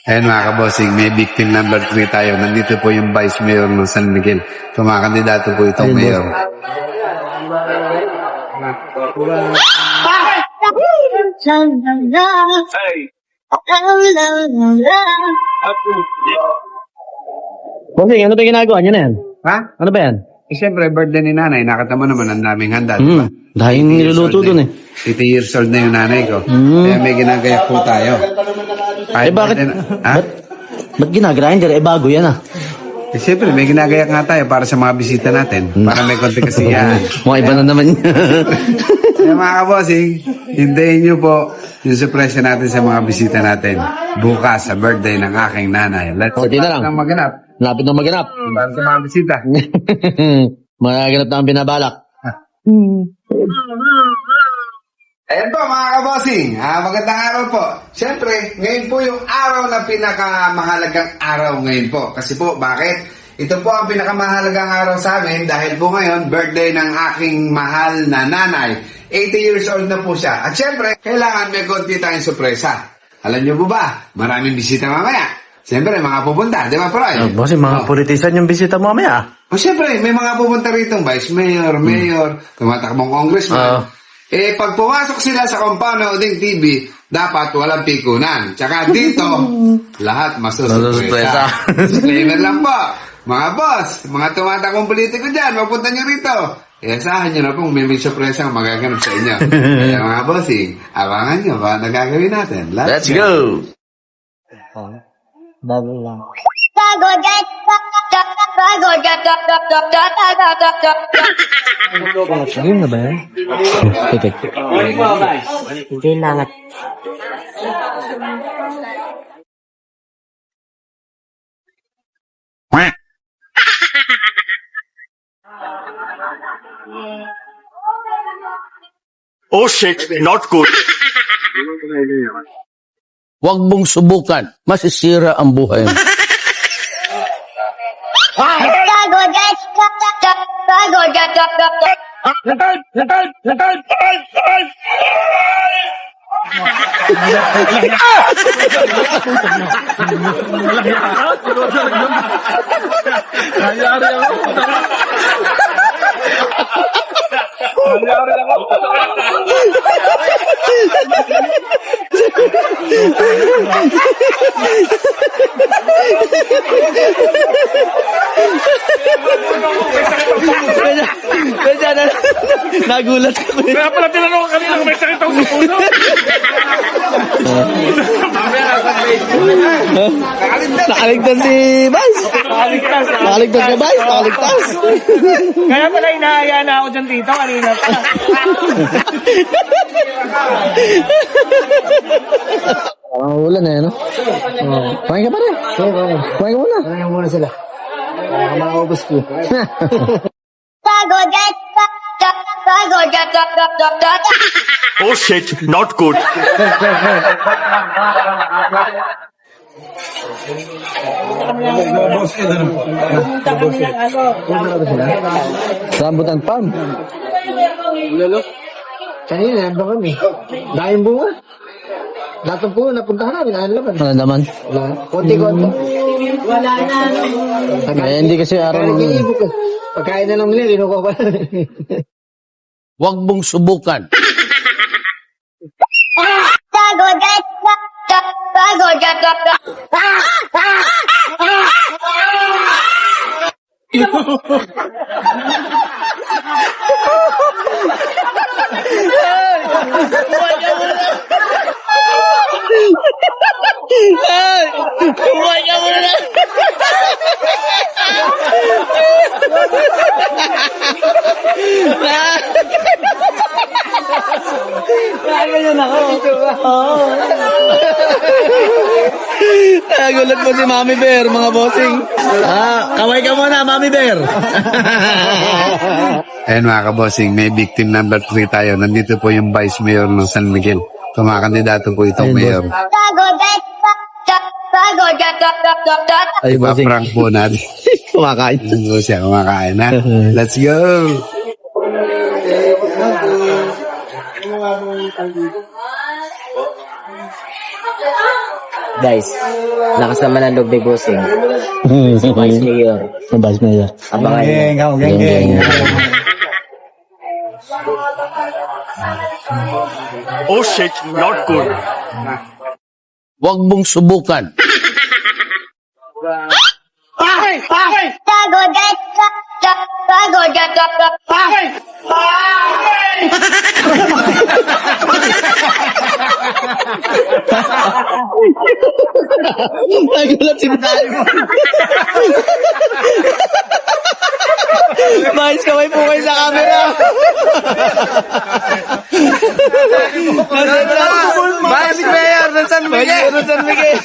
Ayun mga kabosing, may victim number 3 tayo. Nandito po yung Vice Mayor ng San Miguel. Kumakandidato po itong mayor. Bossing, ano ba ginagawa niyo na yan? Ha? Ano ba yan? Eh, siyempre, birthday ni nanay. Nakita mo naman ang daming handa, di ba? Dahil 80 years niluluto old dun na- 80 years old na yung nanay ko. Kaya may ginagayak po tayo. Kahit bakit? birthday ha? Ba't ginagarayan dyan? Eh, bago yan ah. Eh, siyempre, may ginagayak nga tayo para sa mga bisita natin. Para may konti kasiyahan. Mga iba na naman yan. Kaya mga kabosing, hintayin nyo po yung surprise natin sa mga bisita natin. Bukas sa birthday ng aking nanay. Let's Okay na lang. ng maganap. Lapit na maganap. Para sa mga bisita. Maganap na ang binabalak. Ayan po mga kabosing, magandang araw po. Siyempre, ngayon po yung araw na pinakamahalagang araw ngayon po. Kasi po, bakit? Ito po ang pinakamahalagang araw sa amin dahil po ngayon, birthday ng aking mahal na nanay. 80 years old na po siya. At siyempre, kailangan may konti tayong sorpresa. Alam niyo po ba, maraming bisita mamaya. Siyempre, mga pupunta, di ba, Proy? Bossing, mga politician yung bisita mo mamaya. O siyempre, may mga pupunta rito, vice mayor, mayor, tumatakbong congressman. Eh, pag pumasok sila sa compound ng Uding TV, dapat walang pikunan. Tsaka dito, lahat masusurpresa. Disclaimer lang po. Mga boss, mga tumatakbong politiko dyan, magpunta nyo rito. Eh, asahan nyo na pong may surpresa ang magaganap sa inyo. Kaya mga bossing, abangan nyo ba nagagawin natin? Let's go! Bago lang. Ayun na ba yan? Perfect. Hindi langat. Oh shit, not good. Huwag mong subukan. Masisira ang buhay mo. Kaya na, nagulat kami. Kaya pala tinanong ko kanina kung may sakit ako sa puso. Nakaligtas si Vice. Nakaligtas ka, Vice. Nakaligtas. Kaya pala inaaya na ako dyan dito kanina pa. Ulan eh, no? Kumain ka pa rin. Kumain ka muna. Kumain muna sila. Maubos ko. Oh shit, not good. Rambutan farm. Kanina, nandun kami. Dahil bunga. Lahat ng bunga, napuntahan namin. Ano naman? Ano naman? Wala. Konti-konti. Eh, hindi kasi araw ng... Nag-iibig ko. Pagkain na lang nila, linuko pa. Huwag mong subukan. Nagulat po si Mami Bear, mga bossing. Kaway ka muna, Mami Bear. Ayan mga kabosing, may victim number 3 tayo. Nandito po yung Vice Mayor ng San Miguel. Kumakandidato po itong mayor. Ay, bossing. Ipa-prank po natin. Kumakain. Ano siya, kumakain na. Let's go! guys. Lakas naman ang loob ni Bossing. Vice Mayor. Vice Mayor. Abangan nyo. Geng. Oh shit, not good. Huwag mong subukan. Nagulat si Vice, kamay po kayo sa camera. Vice Mayor ng San Miguel! San Miguel.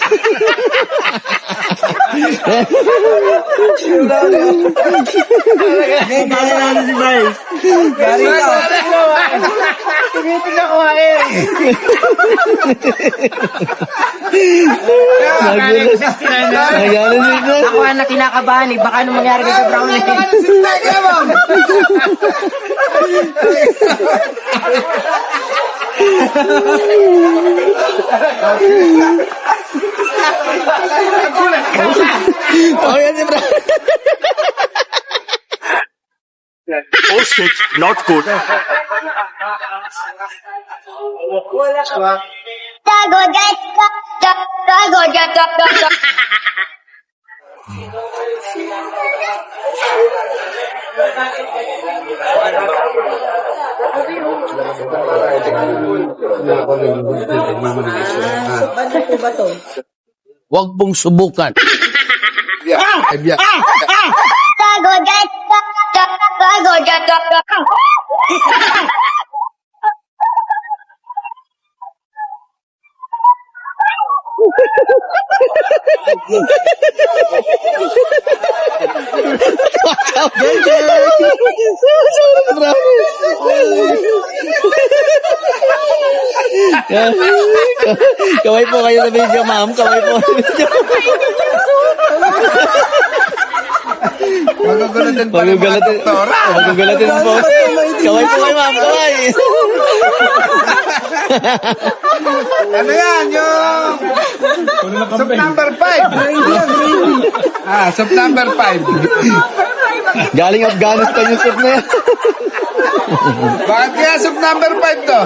Nagulat si Ako na kinakabahan eh. Baka anong mangyari kay Brown eh. Oh, yan si Bra. Oh shit, not good. Huwag mong subukan. Kaway po kayo sa video, ma'am. Kaway po. Magugulatin pa rin mga doktora. Magugulatin po. Kaway po kayo, ma'am. Kaway. Ano yan? Yung... Sub number 5. Sub number 5. Galing Afghanistan yung soup na yan. Bakit kaya sub number 5 to?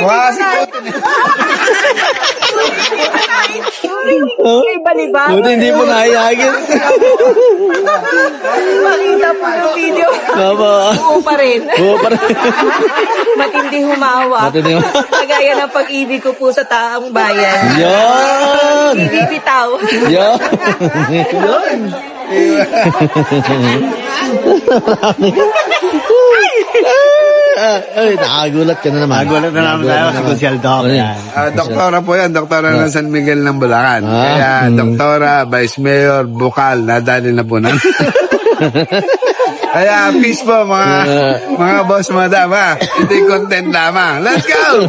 Bakit? Si Putin. Buti hindi po nahihagin. Makita po yung video. Baba. Oo pa rin. Oo, parang. Matindi humawa. Matindi humawa. Kagaya ng pag-ibig ko po sa taong bayan. Yan! Bibitaw. Yan! Ay, nakagulat ka na naman. Nagulat na naman tayo sa social doc. Doktora po yan, doktora ng San Miguel ng Bulacan. Kaya, doktora, vice mayor, bukal, nadali na po na. Kaya, peace po mga boss, madam, ha. Hindi content lamang. Let's go!